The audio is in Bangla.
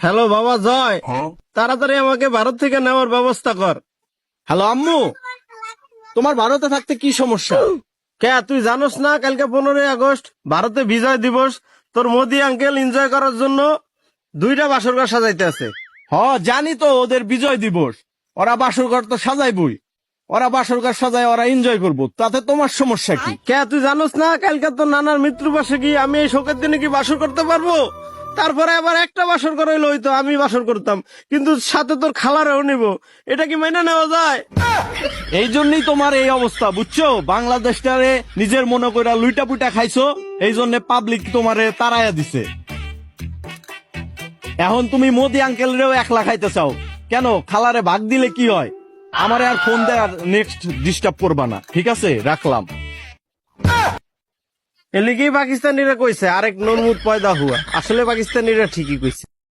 হ্যালো বাবা জয়, তাড়াতাড়ি আমাকে ভারত থেকে নেওয়ার ব্যবস্থা কর। হ্যালো আম্মু, তোমার ভারতে থাকতে কি সমস্যা? কে তুই জানোস না কালকে 15ই আগস্ট ভারতে বিজয় দিবস? তোর মোদি আঙ্কেল এনজয় করার জন্য 2টা বাসর ঘর সাজাইতে আছে। জানি তো ওদের বিজয় দিবস, ওরা বাসরঘর তো সাজাইবই, ওরা বাসরঘর সাজায় ওরা এনজয় করবো, তাতে তোমার সমস্যা কি? কে তুই জানোস না কালকে তোর নানার মৃত্যুবার্ষিকী, আমি এই শোকের দিনে কি বাসর করতে পারবো? তারপরে আবার একটা বাসর করে হইলো হইতো আমি বাসর করতাম, কিন্তু সাথে তোর খালারেও নিব, এটা কি মেনে নেওয়া যায়? এই জন্যই তোমার এই অবস্থা, বুঝছো? বাংলাদেশটারে নিজের মনে করে লুইটা পুইটা খাইছো, এই জন্য পাবলিক তোমারে তাড়াইয়া দিছে। এখন তুমি মোদি আঙ্কেলরেও একলা খাইতে চাও কেন? খালারে ভাগ দিলে কি হয়? আমারে আর ফোন দেয় আর নেক্সট ডিস্টার্ব করবা না, ঠিক আছে? রাখলাম। এলিগেই পাকিস্তানিরা কইছে আরেক নরমুদ পয়দা হুয়া, আসলে পাকিস্তানিরা ঠিকই কইছে।